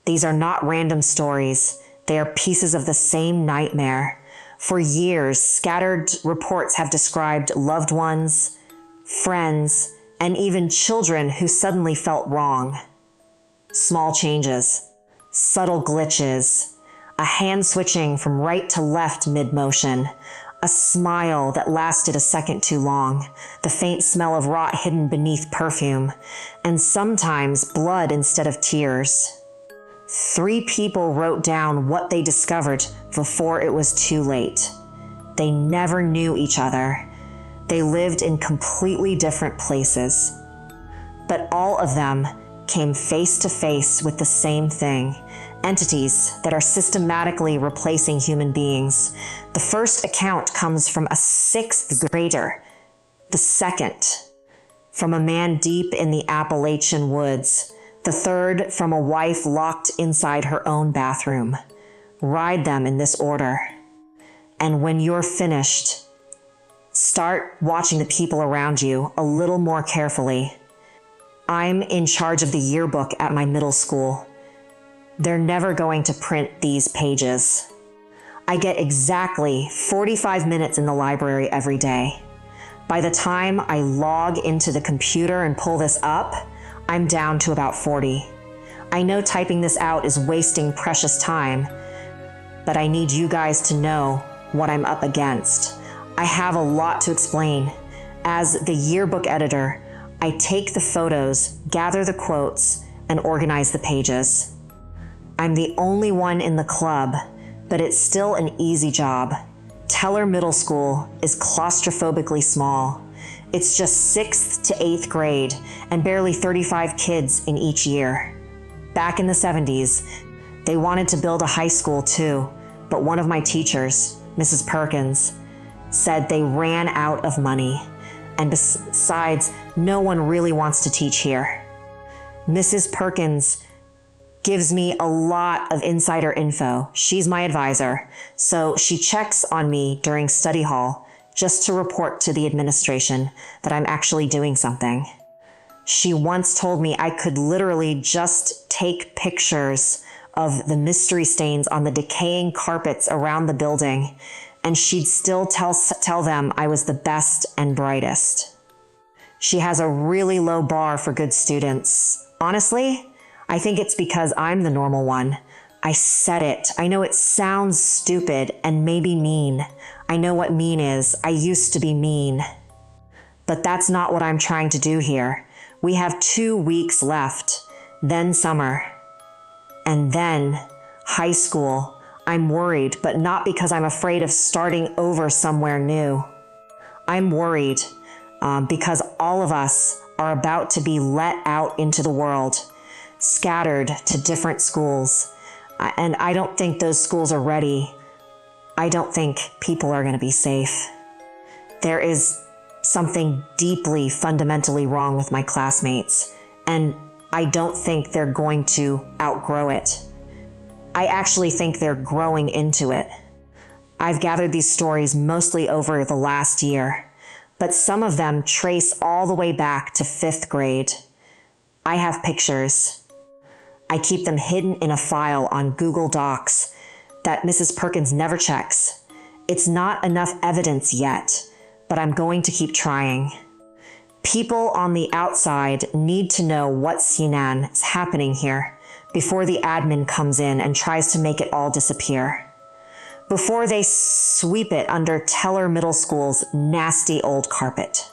These are not random stories. They are pieces of the same nightmare. For years, scattered reports have described loved ones, friends, and even children who suddenly felt wrong. Small changes, subtle glitches, a hand switching from right to left mid-motion, a smile that lasted a second too long, the faint smell of rot hidden beneath perfume, and sometimes blood instead of tears. 3 people wrote down what they discovered before it was too late. They never knew each other. They lived in completely different places. But all of them came face to face with the same thing, entities that are systematically replacing human beings. The first account comes from a 6th grader. The second, from a man deep in the Appalachian woods. The third, from a wife locked inside her own bathroom. Ride them in this order. And when you're finished, start watching the people around you a little more carefully. I'm in charge of the yearbook at my middle school. They're never going to print these pages. I get exactly 45 minutes in the library every day. By the time I log into the computer and pull this up, I'm down to about 40. I know typing this out is wasting precious time, but I need you guys to know what I'm up against. I have a lot to explain. As the yearbook editor, I take the photos, gather the quotes, and organize the pages. I'm the only one in the club, but it's still an easy job. Teller Middle School is claustrophobically small. It's just 6th to 8th grade and barely 35 kids in each year. Back in the 70s, they wanted to build a high school too, but one of my teachers, Mrs. Perkins, said they ran out of money. And besides, no one really wants to teach here. Mrs. Perkins gives me a lot of insider info. She's my advisor, so she checks on me during study hall just to report to the administration that I'm actually doing something. She once told me I could literally just take pictures of the mystery stains on the decaying carpets around the building, and she'd still tell them I was the best and brightest. She has a really low bar for good students. Honestly, I think it's because I'm the normal one. I said it. I know it sounds stupid and maybe mean. I know what mean is. I used to be mean. But that's not what I'm trying to do here. We have 2 weeks left, then summer, and then high school. I'm worried, but not because I'm afraid of starting over somewhere new. I'm worried because all of us are about to be let out into the world, scattered to different schools. And I don't think those schools are ready. I don't think people are going to be safe. There is something deeply, fundamentally wrong with my classmates, and I don't think they're going to outgrow it. I actually think they're growing into it. I've gathered these stories mostly over the last year, but some of them trace all the way back to 5th grade. I have pictures. I keep them hidden in a file on Google Docs that Mrs. Perkins never checks. It's not enough evidence yet, but I'm going to keep trying. People on the outside need to know what's happening here before the admin comes in and tries to make it all disappear. Before they sweep it under Teller Middle School's nasty old carpet.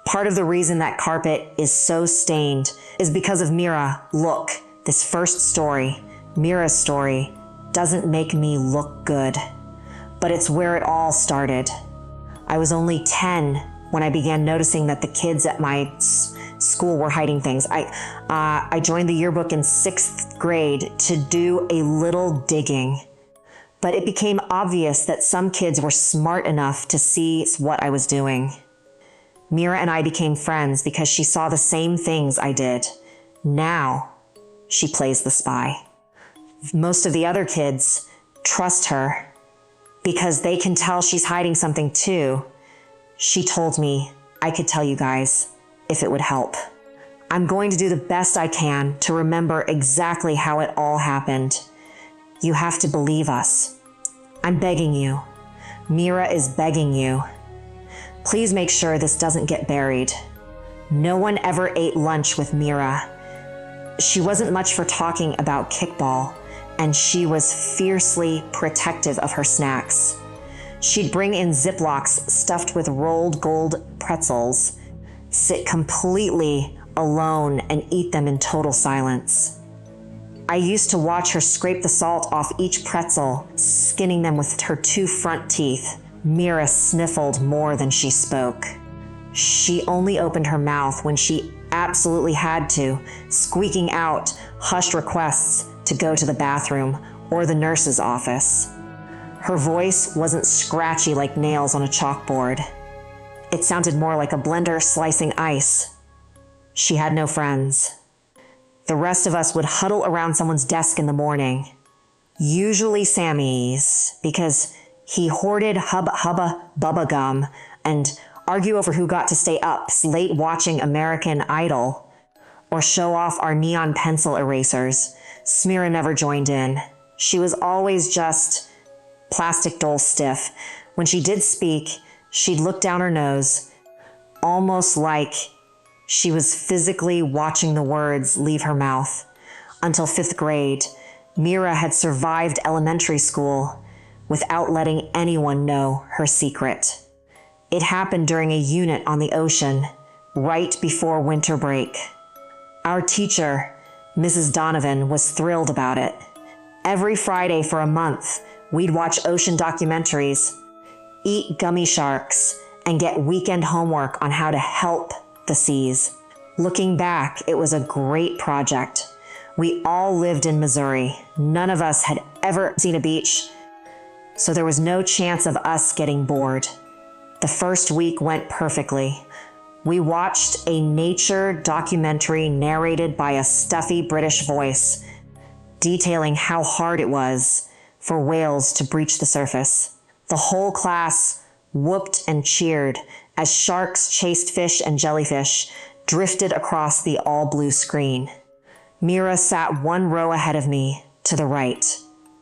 Part of the reason that carpet is so stained is because of Mira. Look, this first story, Mira's story, doesn't make me look good, but it's where it all started. I was only 10 when I began noticing that the kids at my school were hiding things. I joined the yearbook in 6th grade to do a little digging, but it became obvious that some kids were smart enough to see what I was doing. Mira and I became friends because she saw the same things I did. Now, she plays the spy. Most of the other kids trust her because they can tell she's hiding something too. She told me I could tell you guys if it would help. I'm going to do the best I can to remember exactly how it all happened. You have to believe us. I'm begging you. Mira is begging you. Please make sure this doesn't get buried. No one ever ate lunch with Mira. She wasn't much for talking about kickball, and she was fiercely protective of her snacks. She'd bring in Ziplocs stuffed with rolled gold pretzels, sit completely alone and eat them in total silence. I used to watch her scrape the salt off each pretzel, skinning them with her 2 front teeth. Mira sniffled more than she spoke. She only opened her mouth when she absolutely had to, squeaking out hushed requests to go to the bathroom or the nurse's office. Her voice wasn't scratchy like nails on a chalkboard. It sounded more like a blender slicing ice. She had no friends. The rest of us would huddle around someone's desk in the morning, usually Sammy's, because he hoarded Hubba Hubba Bubba Gum, and argue over who got to stay up late watching American Idol, or show off our neon pencil erasers. Smira never joined in. She was always just plastic doll stiff. When she did speak, she'd look down her nose, almost like she was physically watching the words leave her mouth. Until 5th grade, Mira had survived elementary school without letting anyone know her secret. It happened during a unit on the ocean, right before winter break. Our teacher, Mrs. Donovan, was thrilled about it. Every Friday for a month, we'd watch ocean documentaries, eat gummy sharks, and get weekend homework on how to help the seas. Looking back, it was a great project. We all lived in Missouri. None of us had ever seen a beach, so there was no chance of us getting bored. The first week went perfectly. We watched a nature documentary narrated by a stuffy British voice, detailing how hard it was for whales to breach the surface. The whole class whooped and cheered as sharks chased fish and jellyfish drifted across the all-blue screen. Mira sat 1 row ahead of me, to the right.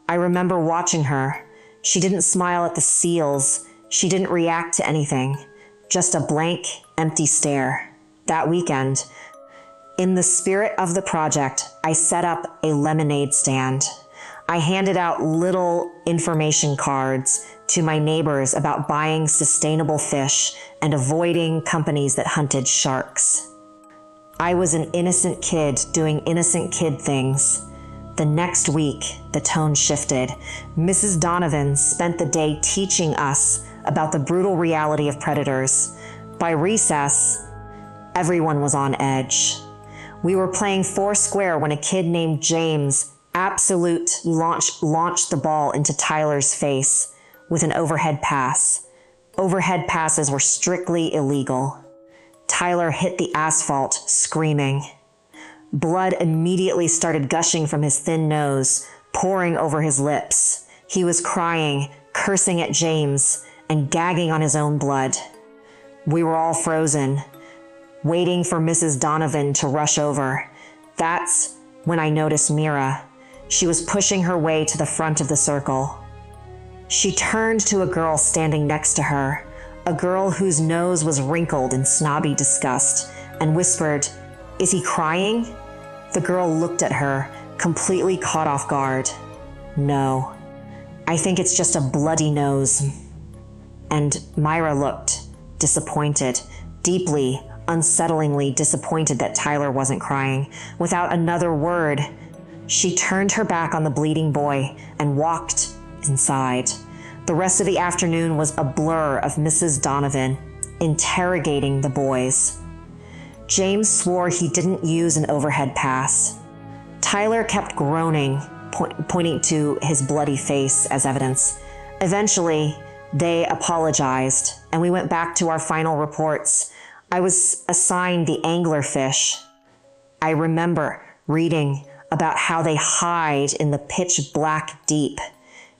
I remember watching her. She didn't smile at the seals. She didn't react to anything. Just a blank, empty stare. That weekend, in the spirit of the project, I set up a lemonade stand. I handed out little information cards to my neighbors about buying sustainable fish and avoiding companies that hunted sharks. I was an innocent kid doing innocent kid things. The next week, the tone shifted. Mrs. Donovan spent the day teaching us about the brutal reality of predators. By recess, everyone was on edge. We were playing Foursquare when a kid named James launched the ball into Tyler's face with an overhead pass. Overhead passes were strictly illegal. Tyler hit the asphalt, screaming. Blood immediately started gushing from his thin nose, pouring over his lips. He was crying, cursing at James, and gagging on his own blood. We were all frozen, waiting for Mrs. Donovan to rush over. That's when I noticed Mira. She was pushing her way to the front of the circle. She turned to a girl standing next to her, a girl whose nose was wrinkled in snobby disgust, and whispered, "Is he crying?" The girl looked at her, completely caught off guard. "No, I think it's just a bloody nose." And Myra looked disappointed, deeply, unsettlingly disappointed that Tyler wasn't crying. Without another word, she turned her back on the bleeding boy and walked inside. The rest of the afternoon was a blur of Mrs. Donovan interrogating the boys. James swore he didn't use an overhead pass. Tyler kept groaning, pointing to his bloody face as evidence. Eventually, they apologized, and we went back to our final reports. I was assigned the anglerfish. I remember reading about how they hide in the pitch black deep,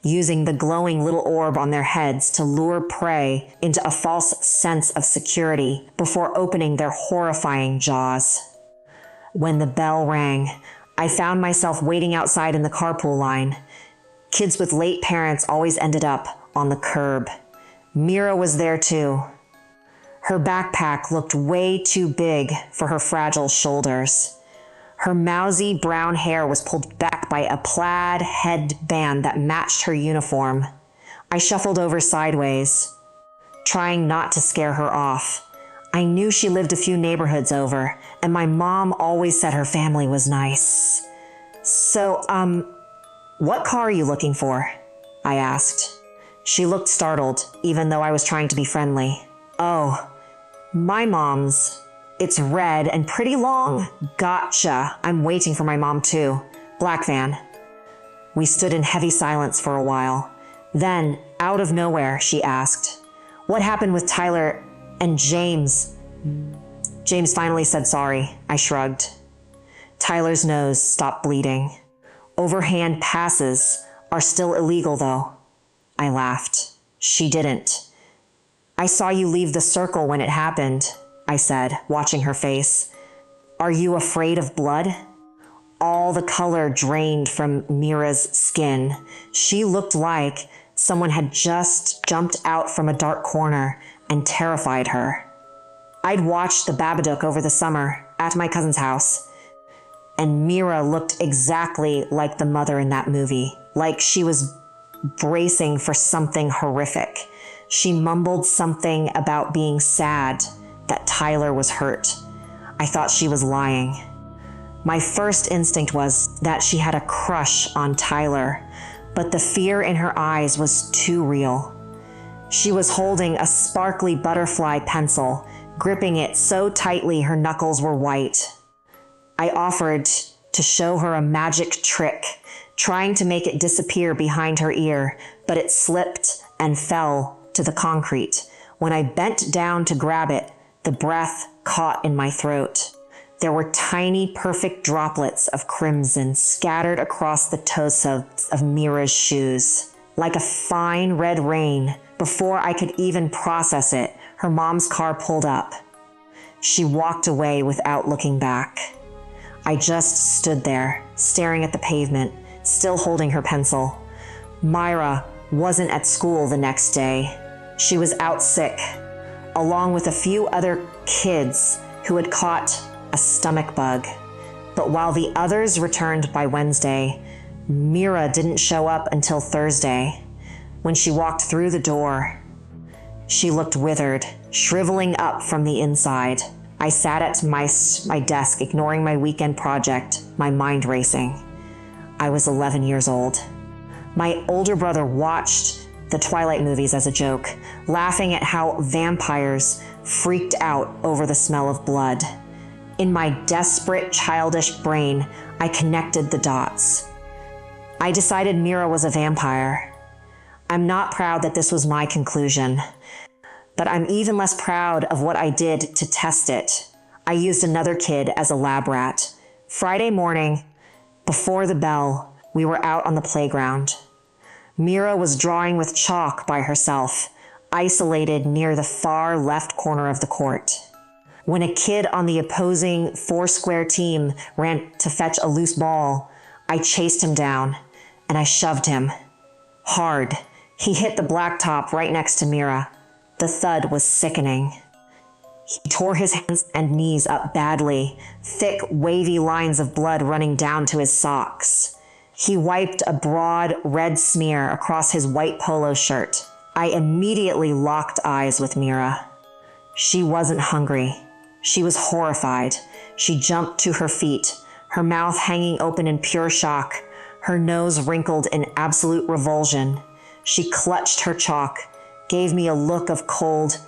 using the glowing little orb on their heads to lure prey into a false sense of security before opening their horrifying jaws. When the bell rang, I found myself waiting outside in the carpool line. Kids with late parents always ended up on the curb. Mira was there too. Her backpack looked way too big for her fragile shoulders. Her mousy brown hair was pulled back by a plaid headband that matched her uniform. I shuffled over sideways, trying not to scare her off. I knew she lived a few neighborhoods over, and my mom always said her family was nice. So, what car are you looking for? I asked. She looked startled, even though I was trying to be friendly. Oh, my mom's. It's red and pretty long. Gotcha. I'm waiting for my mom too. Black van. We stood in heavy silence for a while. Then, out of nowhere, she asked, "What happened with Tyler and James?" James finally said sorry. I shrugged. Tyler's nose stopped bleeding. Overhand passes are still illegal, though. I laughed. She didn't. "I saw you leave the circle when it happened," I said, watching her face. "Are you afraid of blood?" All the color drained from Mira's skin. She looked like someone had just jumped out from a dark corner and terrified her. I'd watched The Babadook over the summer at my cousin's house, and Mira looked exactly like the mother in that movie, like she was bracing for something horrific. She mumbled something about being sad that Tyler was hurt. I thought she was lying. My first instinct was that she had a crush on Tyler, but the fear in her eyes was too real. She was holding a sparkly butterfly pencil, gripping it so tightly her knuckles were white. I offered to show her a magic trick, trying to make it disappear behind her ear, but it slipped and fell to the concrete. When I bent down to grab it, the breath caught in my throat. There were tiny, perfect droplets of crimson scattered across the toes of Mira's shoes. Like a fine red rain, before I could even process it, her mom's car pulled up. She walked away without looking back. I just stood there, staring at the pavement, still holding her pencil. Myra wasn't at school the next day. She was out sick, along with a few other kids who had caught a stomach bug. But while the others returned by Wednesday, Mira didn't show up until Thursday. When she walked through the door, she looked withered, shriveling up from the inside. I sat at my desk, ignoring my weekend project, my mind racing. I was 11 years old. My older brother watched the Twilight movies as a joke, laughing at how vampires freaked out over the smell of blood. In my desperate, childish brain, I connected the dots. I decided Mira was a vampire. I'm not proud that this was my conclusion, but I'm even less proud of what I did to test it. I used another kid as a lab rat. Friday morning, before the bell, we were out on the playground. Mira was drawing with chalk by herself, isolated near the far left corner of the court. When a kid on the opposing four-square team ran to fetch a loose ball, I chased him down, and I shoved him. Hard. He hit the blacktop right next to Mira. The thud was sickening. He tore his hands and knees up badly, thick, wavy lines of blood running down to his socks. He wiped a broad red smear across his white polo shirt. I immediately locked eyes with Mira. She wasn't hungry. She was horrified. She jumped to her feet, her mouth hanging open in pure shock, her nose wrinkled in absolute revulsion. She clutched her chalk, gave me a look of cold,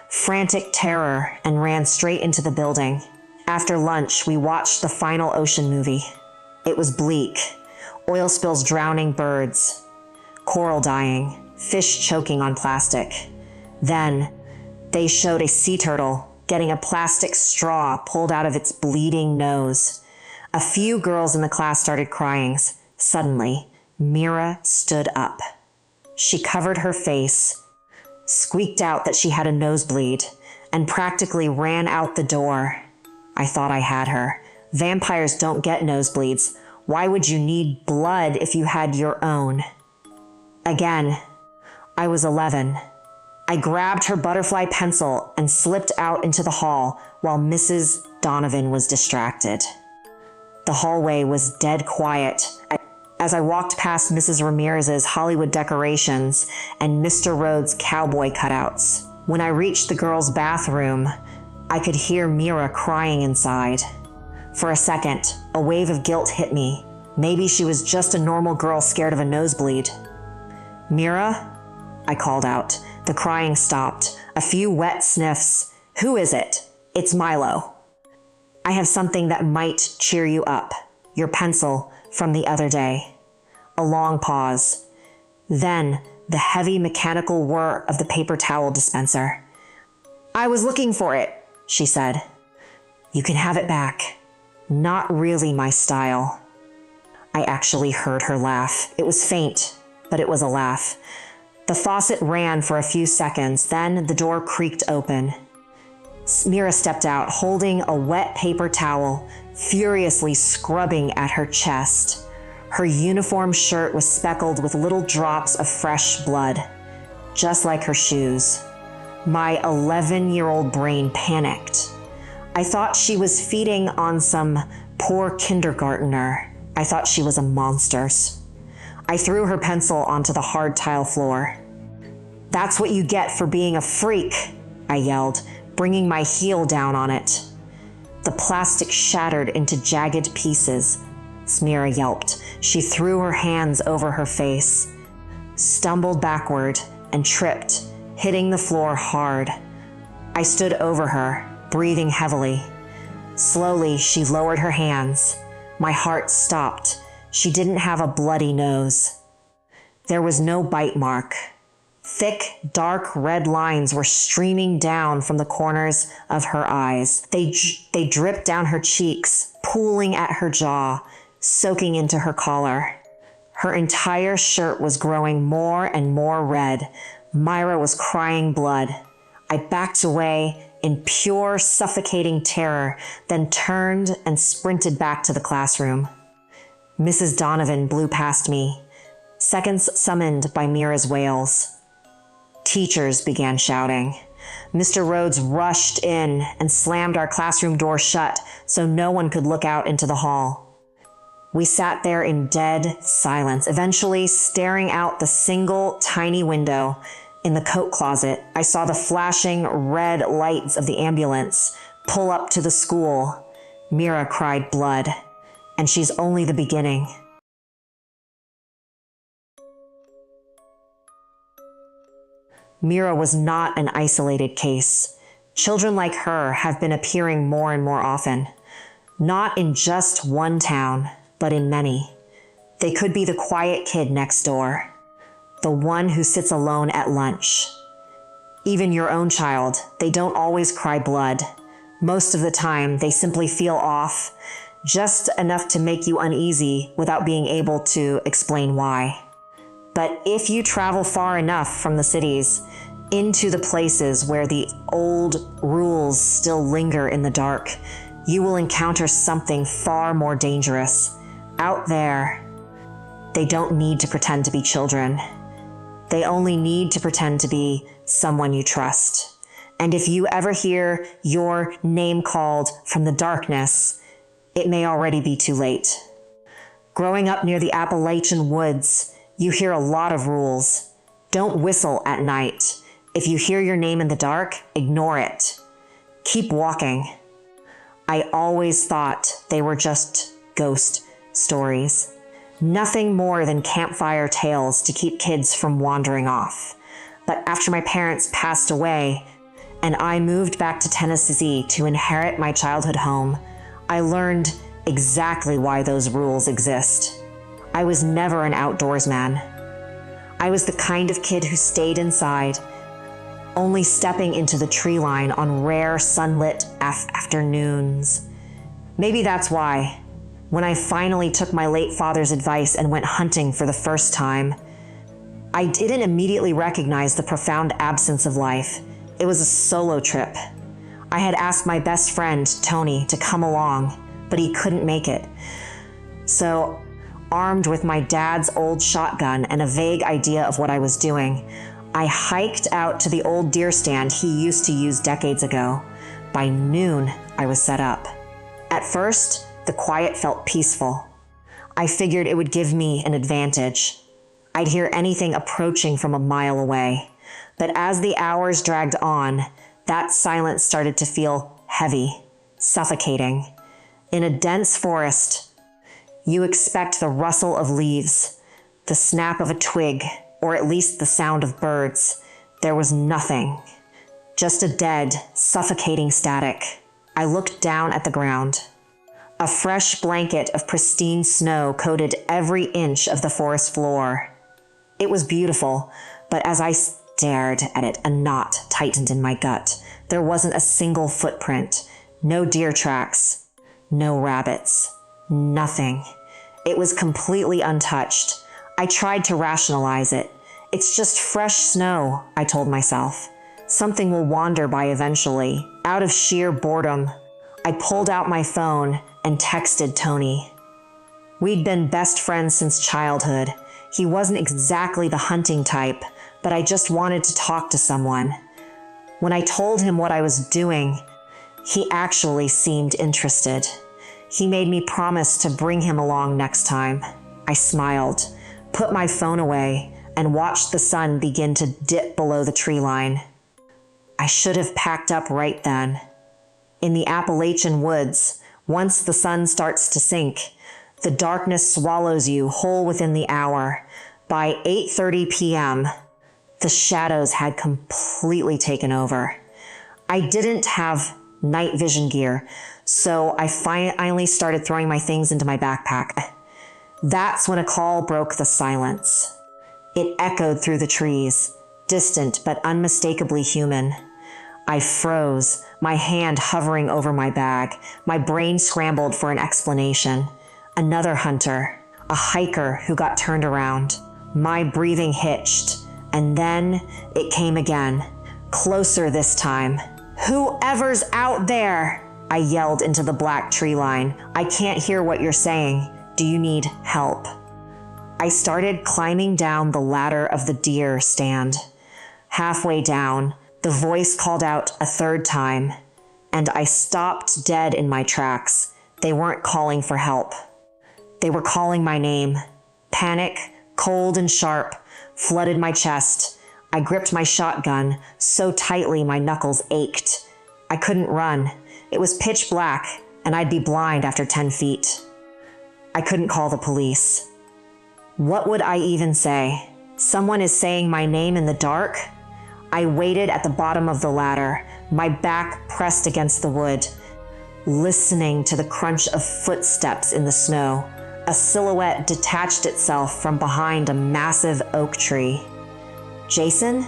frantic terror, and ran straight into the building. After lunch, we watched the final ocean movie. It was bleak. Oil spills drowning birds, coral dying, fish choking on plastic. Then, they showed a sea turtle getting a plastic straw pulled out of its bleeding nose. A few girls in the class started crying. Suddenly, Mira stood up. She covered her face, squeaked out that she had a nosebleed, and practically ran out the door. I thought I had her. Vampires don't get nosebleeds. Why would you need blood if you had your own? Again, I was 11. I grabbed her butterfly pencil and slipped out into the hall while Mrs. Donovan was distracted. The hallway was dead quiet as I walked past Mrs. Ramirez's Hollywood decorations and Mr. Rhodes' cowboy cutouts. When I reached the girls' bathroom, I could hear Mira crying inside. For a second, a wave of guilt hit me. Maybe she was just a normal girl scared of a nosebleed. "Mira?" I called out. The crying stopped. A few wet sniffs. "Who is it?" "It's Milo." "I have something that might cheer you up. Your pencil from the other day." A long pause. Then the heavy mechanical whir of the paper towel dispenser. "I was looking for it," she said. "You can have it back. Not really my style." I actually heard her laugh. It was faint, but it was a laugh. The faucet ran for a few seconds, then the door creaked open. Mira stepped out, holding a wet paper towel, furiously scrubbing at her chest. Her uniform shirt was speckled with little drops of fresh blood, just like her shoes. My 11-year-old brain panicked. I thought she was feeding on some poor kindergartner. I thought she was a monster. I threw her pencil onto the hard tile floor. "That's what you get for being a freak," I yelled, bringing my heel down on it. The plastic shattered into jagged pieces. Mira yelped. She threw her hands over her face, stumbled backward, and tripped, hitting the floor hard. I stood over her, breathing heavily. Slowly, she lowered her hands. My heart stopped. She didn't have a bloody nose. There was no bite mark. Thick, dark red lines were streaming down from the corners of her eyes. They dripped down her cheeks, pooling at her jaw, soaking into her collar. Her entire shirt was growing more and more red. Myra was crying blood. I backed away in pure, suffocating terror, then turned and sprinted back to the classroom. Mrs. Donovan blew past me, seconds summoned by Mira's wails. Teachers began shouting. Mr. Rhodes rushed in and slammed our classroom door shut so no one could look out into the hall. We sat there in dead silence, eventually staring out the single tiny window. In the coat closet, I saw the flashing red lights of the ambulance pull up to the school. Mira cried blood, and she's only the beginning. Mira was not an isolated case. Children like her have been appearing more and more often, not in just one town, but in many. They could be the quiet kid next door, the one who sits alone at lunch. Even your own child, they don't always cry blood. Most of the time, they simply feel off, just enough to make you uneasy without being able to explain why. But if you travel far enough from the cities into the places where the old rules still linger in the dark, you will encounter something far more dangerous. Out there, they don't need to pretend to be children. They only need to pretend to be someone you trust. And if you ever hear your name called from the darkness, it may already be too late. Growing up near the Appalachian woods, you hear a lot of rules. Don't whistle at night. If you hear your name in the dark, ignore it. Keep walking. I always thought they were just ghost stories. Nothing more than campfire tales to keep kids from wandering off. But after my parents passed away and I moved back to Tennessee to inherit my childhood home, I learned exactly why those rules exist. I was never an outdoors man. I was the kind of kid who stayed inside, only stepping into the tree line on rare sunlit afternoons. Maybe that's why, when I finally took my late father's advice and went hunting for the first time, I didn't immediately recognize the profound absence of life. It was a solo trip. I had asked my best friend, Tony, to come along, but he couldn't make it. So, armed with my dad's old shotgun and a vague idea of what I was doing, I hiked out to the old deer stand he used to use decades ago. By noon, I was set up. At first, the quiet felt peaceful. I figured it would give me an advantage. I'd hear anything approaching from a mile away. But as the hours dragged on, that silence started to feel heavy, suffocating. In a dense forest, you expect the rustle of leaves, the snap of a twig, or at least the sound of birds. There was nothing. Just a dead, suffocating static. I looked down at the ground. A fresh blanket of pristine snow coated every inch of the forest floor. It was beautiful, but as I stared at it, a knot tightened in my gut. There wasn't a single footprint, no deer tracks, no rabbits, nothing. It was completely untouched. I tried to rationalize it. It's just fresh snow, I told myself. Something will wander by eventually. Out of sheer boredom, I pulled out my phone and texted Tony. We'd been best friends since childhood. He wasn't exactly the hunting type, but I just wanted to talk to someone. When I told him what I was doing, he actually seemed interested. He made me promise to bring him along next time. I smiled, put my phone away, and watched the sun begin to dip below the tree line. I should have packed up right then. In the Appalachian woods, once the sun starts to sink, the darkness swallows you whole within the hour. By 8:30 p.m., the shadows had completely taken over. I didn't have night vision gear, so I finally started throwing my things into my backpack. That's when a call broke the silence. It echoed through the trees, distant but unmistakably human. I froze, my hand hovering over my bag. My brain scrambled for an explanation. Another hunter, a hiker who got turned around. My breathing hitched, and then it came again, closer this time. "Whoever's out there!" I yelled into the black tree line. "I can't hear what you're saying. Do you need help?" I started climbing down the ladder of the deer stand. Halfway down, the voice called out a third time, and I stopped dead in my tracks. They weren't calling for help. They were calling my name. Panic, cold and sharp, flooded my chest. I gripped my shotgun so tightly my knuckles ached. I couldn't run. It was pitch black, and I'd be blind after 10 feet. I couldn't call the police. What would I even say? Someone is saying my name in the dark? I waited at the bottom of the ladder, my back pressed against the wood, listening to the crunch of footsteps in the snow. A silhouette detached itself from behind a massive oak tree. "Jason?"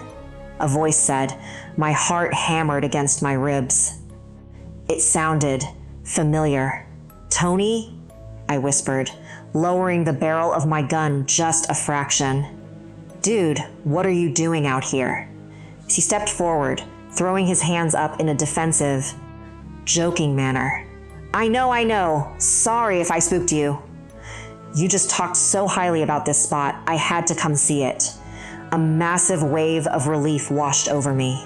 a voice said. My heart hammered against my ribs. It sounded familiar. "Tony?" I whispered, lowering the barrel of my gun just a fraction. "Dude, what are you doing out here?" He stepped forward, throwing his hands up in a defensive, joking manner. I know. Sorry if I spooked you." "You just talked so highly about this spot, I had to come see it." A massive wave of relief washed over me.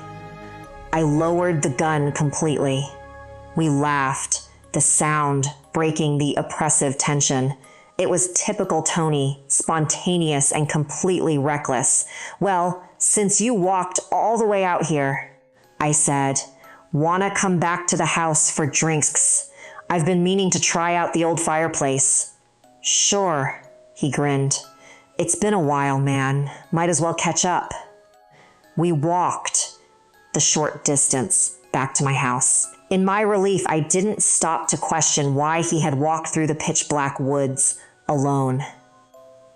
I lowered the gun completely. We laughed, the sound breaking the oppressive tension. It was typical Tony, spontaneous and completely reckless. "Well, since you walked all the way out here," I said, "wanna come back to the house for drinks? I've been meaning to try out the old fireplace." "Sure," he grinned. "It's been a while, man. Might as well catch up." We walked the short distance back to my house. In my relief, I didn't stop to question why he had walked through the pitch black woods alone.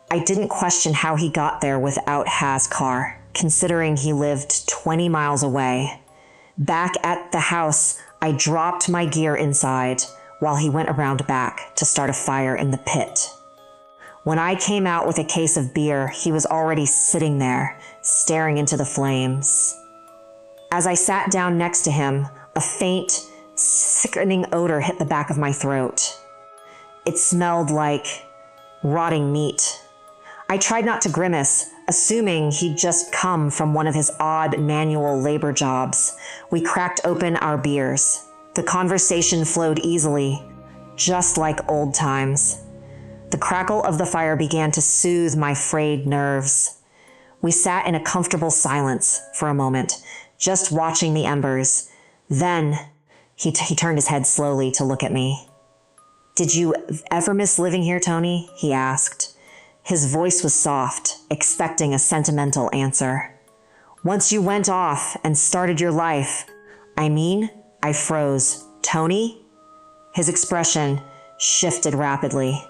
I didn't question how he got there without Haz's car, considering he lived 20 miles away. Back at the house, I dropped my gear inside while he went around back to start a fire in the pit. When I came out with a case of beer, he was already sitting there, staring into the flames. As I sat down next to him, a faint, sickening odor hit the back of my throat. It smelled like rotting meat. I tried not to grimace, assuming he'd just come from one of his odd manual labor jobs. We cracked open our beers. The conversation flowed easily, just like old times. The crackle of the fire began to soothe my frayed nerves. We sat in a comfortable silence for a moment, just watching the embers. Then he turned his head slowly to look at me. "Did you ever miss living here, Tony?" he asked. His voice was soft, expecting a sentimental answer. "Once you went off and started your life." I froze. "Tony?" His expression shifted rapidly.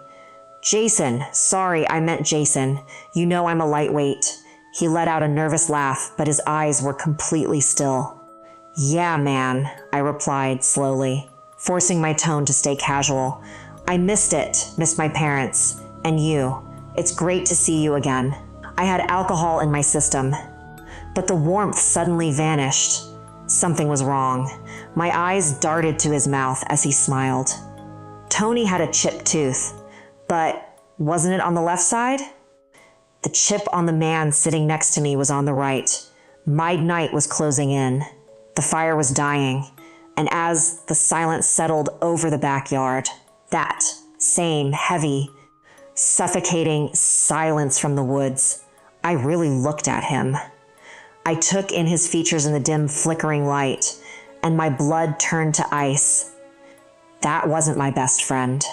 "Jason, sorry, I meant Jason. You know I'm a lightweight." He let out a nervous laugh, but his eyes were completely still. "Yeah, man," I replied slowly, forcing my tone to stay casual. "I missed my parents, and you. It's great to see you again." I had alcohol in my system, but the warmth suddenly vanished. Something was wrong. My eyes darted to his mouth as he smiled. Tony had a chipped tooth, but wasn't it on the left side? The chip on the man sitting next to me was on the right. My night was closing in. The fire was dying, and as the silence settled over the backyard, that same heavy, suffocating silence from the woods, I really looked at him. I took in his features in the dim, flickering light, and my blood turned to ice. That wasn't my best friend.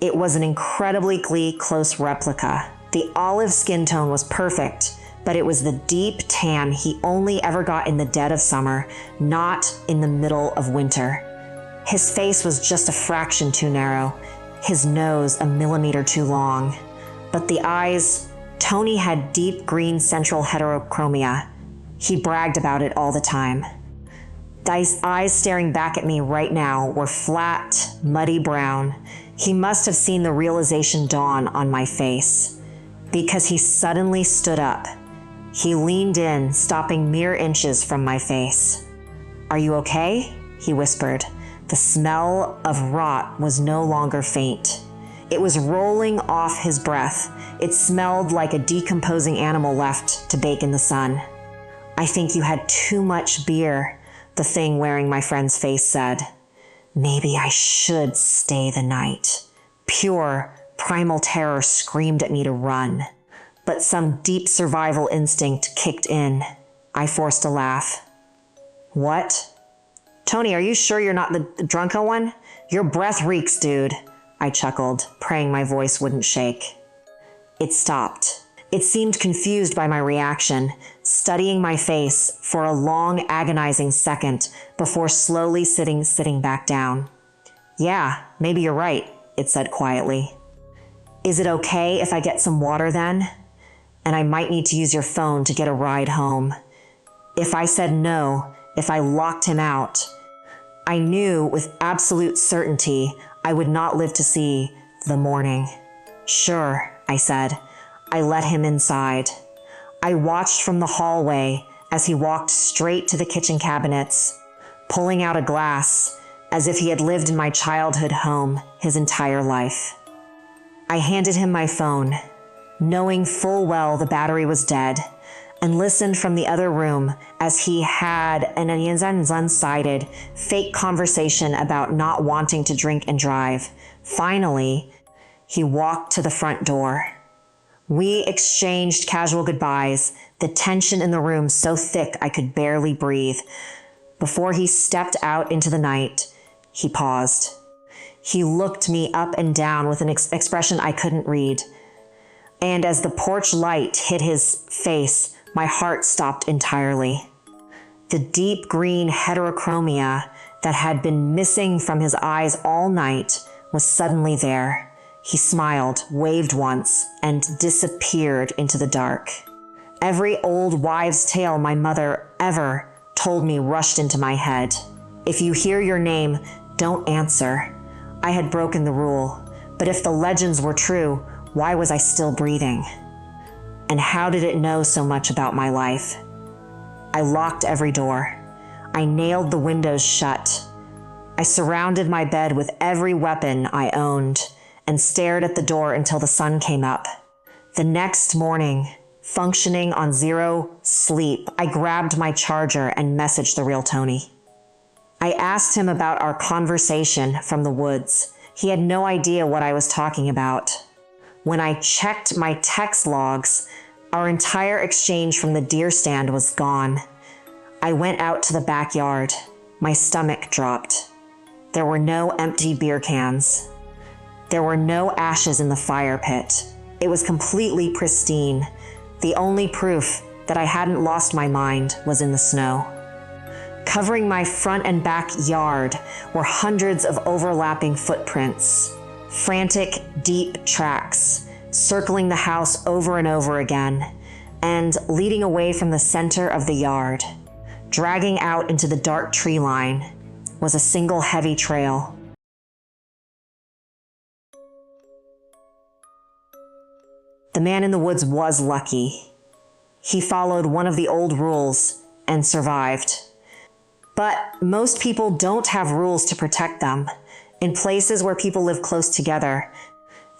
It was an incredibly close replica. The olive skin tone was perfect, but it was the deep tan he only ever got in the dead of summer, not in the middle of winter. His face was just a fraction too narrow, his nose a millimeter too long. But the eyes, Tony had deep green central heterochromia. He bragged about it all the time. The eyes staring back at me right now were flat, muddy brown. He must have seen the realization dawn on my face, because he suddenly stood up. He leaned in, stopping mere inches from my face. "Are you okay?" he whispered. The smell of rot was no longer faint. It was rolling off his breath. It smelled like a decomposing animal left to bake in the sun. "I think you had too much beer," the thing wearing my friend's face said. Maybe I should stay the night. Pure, primal terror screamed at me to run. But some deep survival instinct kicked in. I forced a laugh. "What? Tony, are you sure you're not the drunken one? Your breath reeks, dude," I chuckled, praying my voice wouldn't shake. It stopped. It seemed confused by my reaction, studying my face for a long, agonizing second before slowly sitting back down. "Yeah, maybe you're right," it said quietly. "Is it okay if I get some water then? And I might need to use your phone to get a ride home." If I said no, if I locked him out, I knew with absolute certainty I would not live to see the morning. "Sure," I said. I let him inside. I watched from the hallway as he walked straight to the kitchen cabinets, pulling out a glass as if he had lived in my childhood home his entire life. I handed him my phone, knowing full well the battery was dead, and listened from the other room as he had an one-sided, fake conversation about not wanting to drink and drive. Finally, he walked to the front door. We exchanged casual goodbyes, the tension in the room so thick I could barely breathe. Before he stepped out into the night, he paused. He looked me up and down with an expression I couldn't read. And as the porch light hit his face, my heart stopped entirely. The deep green heterochromia that had been missing from his eyes all night was suddenly there. He smiled, waved once, and disappeared into the dark. Every old wives' tale my mother ever told me rushed into my head. If you hear your name, don't answer. I had broken the rule, but if the legends were true, why was I still breathing? And how did it know so much about my life? I locked every door. I nailed the windows shut. I surrounded my bed with every weapon I owned. and stared at the door until the sun came up. The next morning, functioning on zero sleep, I grabbed my charger and messaged the real Tony. I asked him about our conversation from the woods. He had no idea what I was talking about. When I checked my text logs, our entire exchange from the deer stand was gone. I went out to the backyard. My stomach dropped. There were no empty beer cans. There were no ashes in the fire pit. It was completely pristine. The only proof that I hadn't lost my mind was in the snow. Covering my front and back yard were hundreds of overlapping footprints, frantic, deep tracks, circling the house over and over again, and leading away from the center of the yard. Dragging out into the dark tree line was a single heavy trail. The man in the woods was lucky. He followed one of the old rules and survived. But most people don't have rules to protect them. In places where people live close together,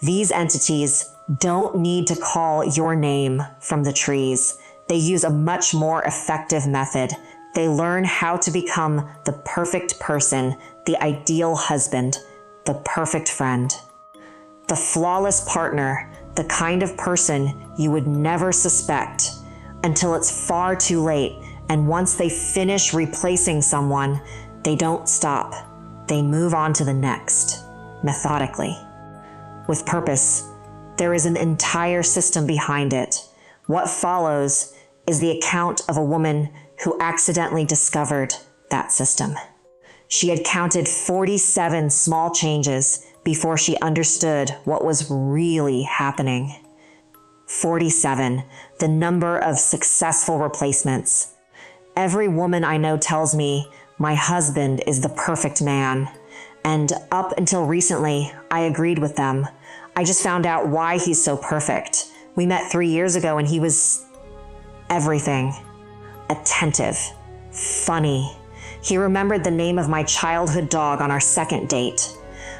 these entities don't need to call your name from the trees. They use a much more effective method. They learn how to become the perfect person, the ideal husband, the perfect friend, the flawless partner, the kind of person you would never suspect until it's far too late. And once they finish replacing someone, they don't stop. They move on to the next, methodically, with purpose. There is an entire system behind it. What follows is the account of a woman who accidentally discovered that system. She had counted 47 small changes before she understood what was really happening. 47, the number of successful replacements. Every woman I know tells me my husband is the perfect man. And up until recently, I agreed with them. I just found out why he's so perfect. We met 3 years ago and he was everything. Attentive, funny. He remembered the name of my childhood dog on our second date.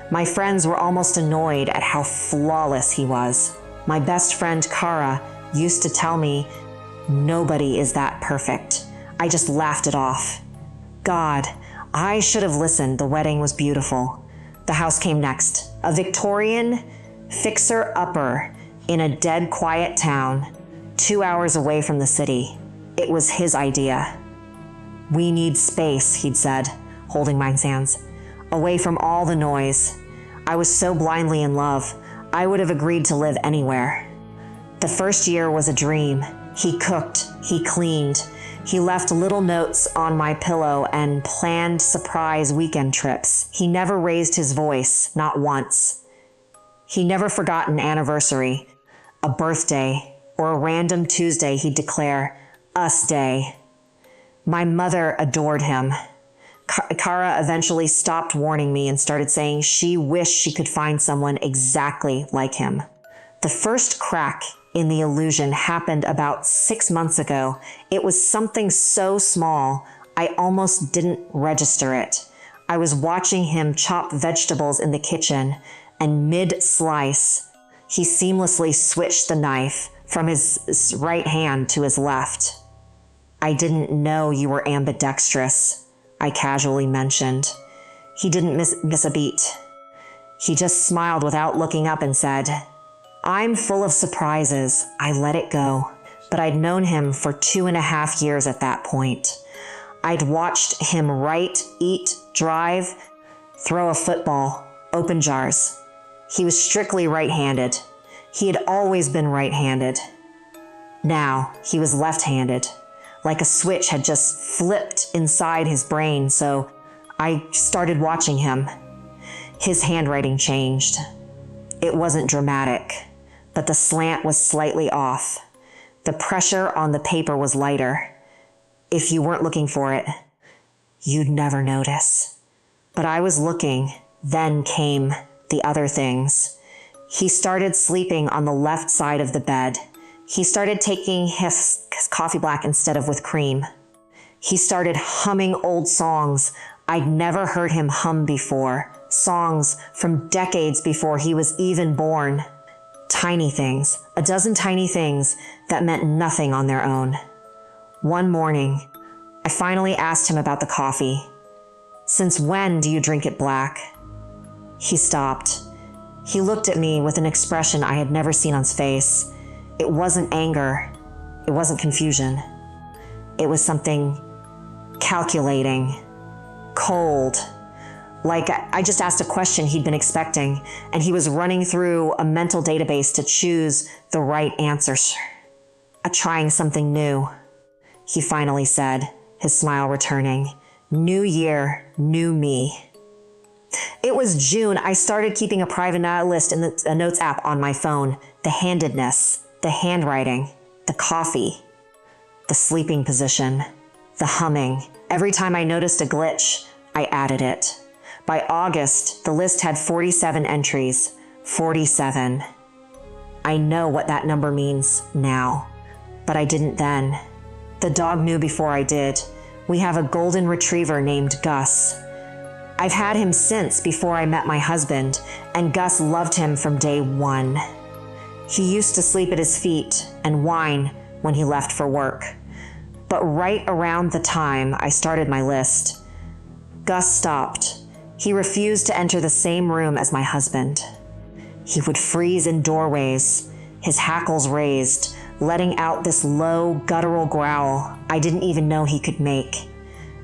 My friends were almost annoyed at how flawless he was. My best friend, Kara, used to tell me, nobody is that perfect. I just laughed it off. God, I should have listened. The wedding was beautiful. The house came next. A Victorian fixer-upper in a dead quiet town, 2 hours away from the city. It was his idea. We need space, he'd said, holding my hands, away from all the noise. I was so blindly in love, I would have agreed to live anywhere. The first year was a dream. He cooked, he cleaned, he left little notes on my pillow and planned surprise weekend trips. He never raised his voice, not once. He never forgot an anniversary, a birthday, or a random Tuesday he'd declare, us day. My mother adored him. Kara eventually stopped warning me and started saying she wished she could find someone exactly like him. The first crack in the illusion happened about 6 months ago. It was something so small, I almost didn't register it. I was watching him chop vegetables in the kitchen, and mid-slice, he seamlessly switched the knife from his right hand to his left. I didn't know you were ambidextrous, I casually mentioned. He didn't miss a beat. He just smiled without looking up and said, I'm full of surprises. I let it go. But I'd known him for 2.5 years at that point. I'd watched him write, eat, drive, throw a football, open jars. He was strictly right-handed. He had always been right-handed. Now he was left-handed. Like a switch had just flipped inside his brain, so I started watching him. His handwriting changed. It wasn't dramatic, but the slant was slightly off. The pressure on the paper was lighter. If you weren't looking for it, you'd never notice. But I was looking. Then came the other things. He started sleeping on the left side of the bed. He started taking his coffee black instead of with cream. He started humming old songs I'd never heard him hum before, songs from decades before he was even born. Tiny things, a dozen tiny things that meant nothing on their own. One morning, I finally asked him about the coffee. "Since when do you drink it black?" He stopped. He looked at me with an expression I had never seen on his face. It wasn't anger. It wasn't confusion. It was something calculating, cold. Like I just asked a question he'd been expecting, and he was running through a mental database to choose the right answers. Trying something new, he finally said, his smile returning. New year, new me. It was June. I started keeping a private list in a notes app on my phone. The handedness, the handwriting, the coffee, the sleeping position, the humming. Every time I noticed a glitch, I added it. By August, the list had 47 entries. 47. I know what that number means now, but I didn't then. The dog knew before I did. We have a golden retriever named Gus. I've had him since before I met my husband, and Gus loved him from day one. He used to sleep at his feet and whine when he left for work. But right around the time I started my list, Gus stopped. He refused to enter the same room as my husband. He would freeze in doorways, his hackles raised, letting out this low, guttural growl I didn't even know he could make.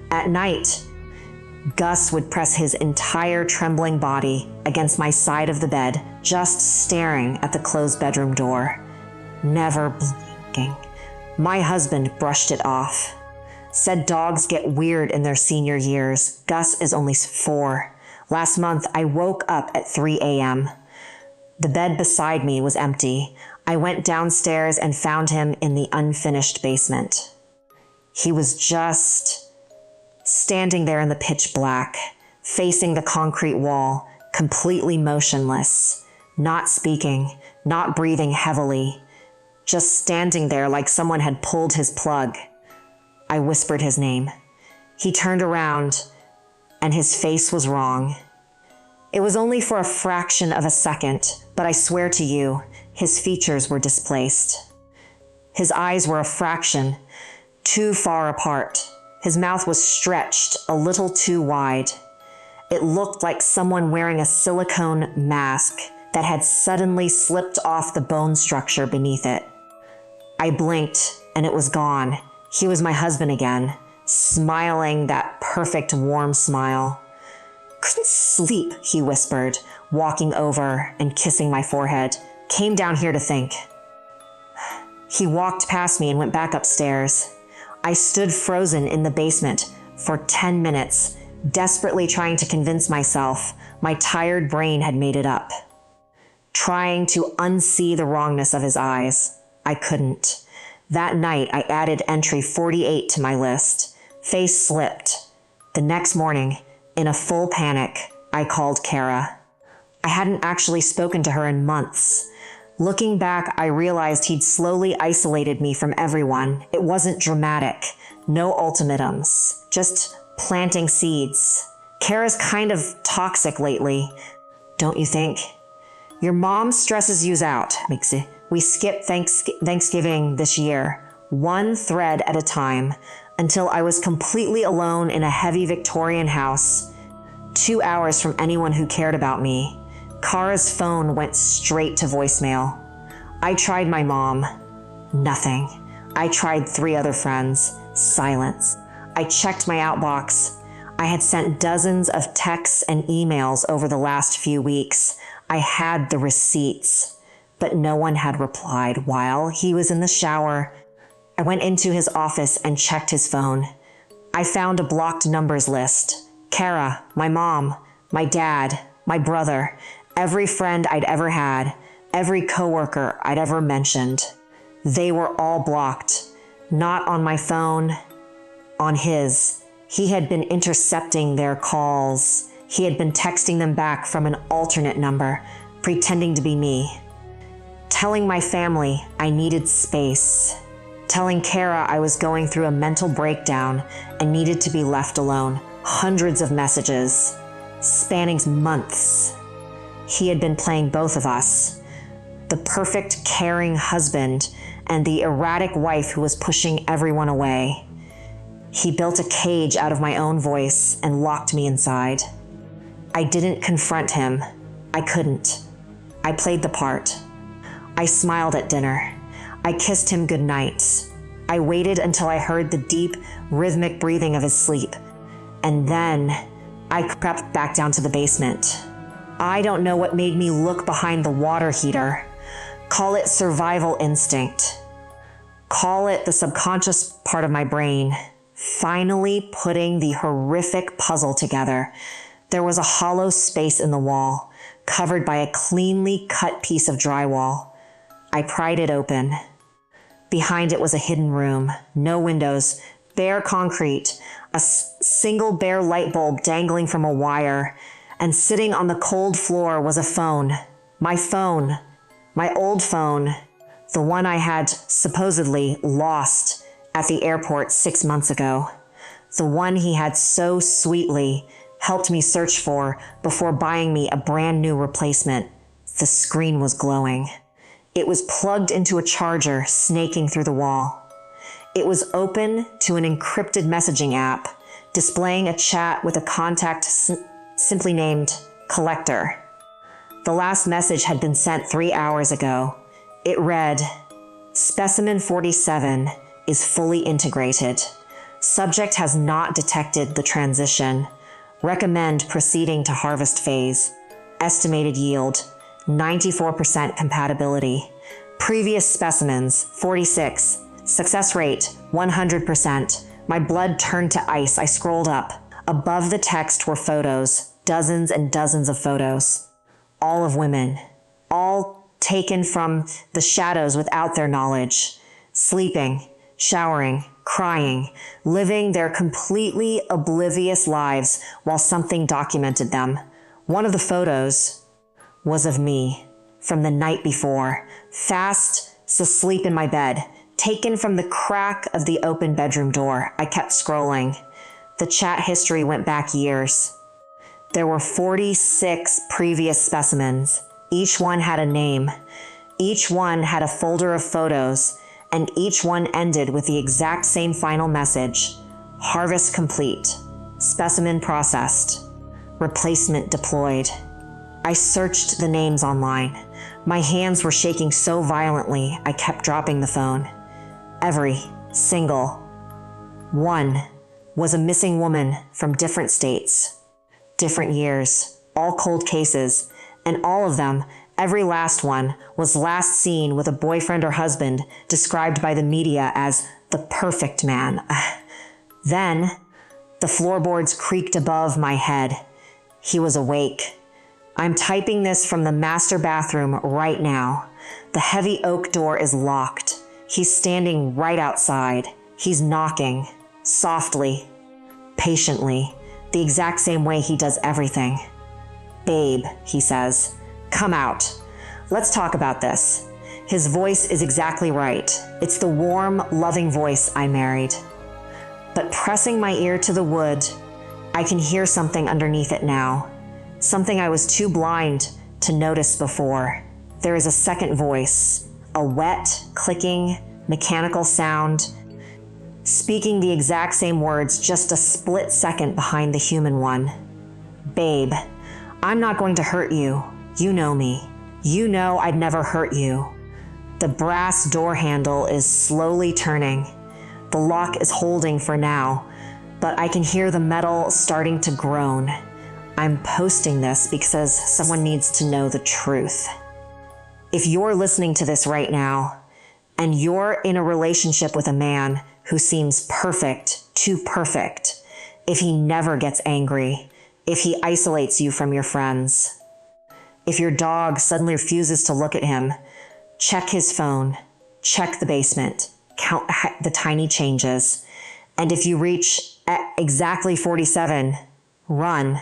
At night, Gus would press his entire trembling body against my side of the bed, just staring at the closed bedroom door, never blinking. My husband brushed it off. Said dogs get weird in their senior years. Gus is only 4. Last month, I woke up at 3 a.m. The bed beside me was empty. I went downstairs and found him in the unfinished basement. He was just standing there in the pitch black, facing the concrete wall, completely motionless, not speaking, not breathing heavily, just standing there like someone had pulled his plug. I whispered his name. He turned around, and his face was wrong. It was only for a fraction of a second, but I swear to you, his features were displaced. His eyes were a fraction, too far apart. His mouth was stretched a little too wide. It looked like someone wearing a silicone mask that had suddenly slipped off the bone structure beneath it. I blinked, and it was gone. He was my husband again, smiling that perfect warm smile. "Couldn't sleep," he whispered, walking over and kissing my forehead. "Came down here to think." He walked past me and went back upstairs. I stood frozen in the basement for 10 minutes, desperately trying to convince myself my tired brain had made it up. Trying to unsee the wrongness of his eyes. I couldn't. That night, I added entry 48 to my list. Face slipped. The next morning, in a full panic, I called Kara. I hadn't actually spoken to her in months. Looking back, I realized he'd slowly isolated me from everyone. It wasn't dramatic. No ultimatums. Just planting seeds. Kara's kind of toxic lately, don't you think? Your mom stresses you out, Mixie. We skipped Thanksgiving this year, one thread at a time, until I was completely alone in a heavy Victorian house, 2 hours from anyone who cared about me. Kara's phone went straight to voicemail. I tried my mom. Nothing. I tried 3 other friends. Silence. I checked my outbox. I had sent dozens of texts and emails over the last few weeks. I had the receipts, but no one had replied while he was in the shower. I went into his office and checked his phone. I found a blocked numbers list. Kara, my mom, my dad, my brother, every friend I'd ever had, every coworker I'd ever mentioned. They were all blocked. Not on my phone, on his. He had been intercepting their calls. He had been texting them back from an alternate number, pretending to be me. Telling my family I needed space. Telling Kara I was going through a mental breakdown and needed to be left alone. Hundreds of messages. spanning months. He had been playing both of us, the perfect, caring husband and the erratic wife who was pushing everyone away. He built a cage out of my own voice and locked me inside. I didn't confront him. I couldn't. I played the part. I smiled at dinner. I kissed him goodnight. I waited until I heard the deep, rhythmic breathing of his sleep. And then I crept back down to the basement. I don't know what made me look behind the water heater. Call it survival instinct. Call it the subconscious part of my brain finally putting the horrific puzzle together. There was a hollow space in the wall, covered by a cleanly cut piece of drywall. I pried it open. Behind it was a hidden room, no windows, bare concrete, a single bare light bulb dangling from a wire, and sitting on the cold floor was a phone. My old phone, the one I had supposedly lost at the airport 6 months ago, the one he had so sweetly helped me search for before buying me a brand new replacement. The screen was glowing. It was plugged into a charger snaking through the wall. It was open to an encrypted messaging app, displaying a chat with a contact simply named Collector. The last message had been sent 3 hours ago. It read, "Specimen 47 is fully integrated. Subject has not detected the transition. Recommend proceeding to harvest phase. Estimated yield, 94% compatibility. Previous specimens, 46. Success rate, 100%. My blood turned to ice. I scrolled up. Above the text were photos, dozens and dozens of photos. All of women. All taken from the shadows without their knowledge. Sleeping, showering, crying, living their completely oblivious lives while something documented them. One of the photos was of me from the night before, fast asleep in my bed, taken from the crack of the open bedroom door. I kept scrolling. The chat history went back years. There were 46 previous specimens. Each one had a name. Each one had a folder of photos, and each one ended with the exact same final message: harvest complete, specimen processed, replacement deployed. I searched the names online. My hands were shaking so violently, I kept dropping the phone. Every single one was a missing woman from different states, different years, all cold cases, and all of them, every last one, was last seen with a boyfriend or husband described by the media as the perfect man. Then, the floorboards creaked above my head. He was awake. I'm typing this from the master bathroom right now. The heavy oak door is locked. He's standing right outside. He's knocking, softly, patiently, the exact same way he does everything. "Babe," he says, "come out. Let's talk about this." His voice is exactly right. It's the warm, loving voice I married. But pressing my ear to the wood, I can hear something underneath it now. Something I was too blind to notice before. There is a second voice, a wet, clicking, mechanical sound, speaking the exact same words just a split second behind the human one. "Babe, I'm not going to hurt you. You know me. You know I'd never hurt you." The brass door handle is slowly turning. The lock is holding for now, but I can hear the metal starting to groan. I'm posting this because someone needs to know the truth. If you're listening to this right now, and you're in a relationship with a man who seems perfect, too perfect, if he never gets angry, if he isolates you from your friends, if your dog suddenly refuses to look at him, check his phone, check the basement, count the tiny changes, and if you reach at exactly 47, run.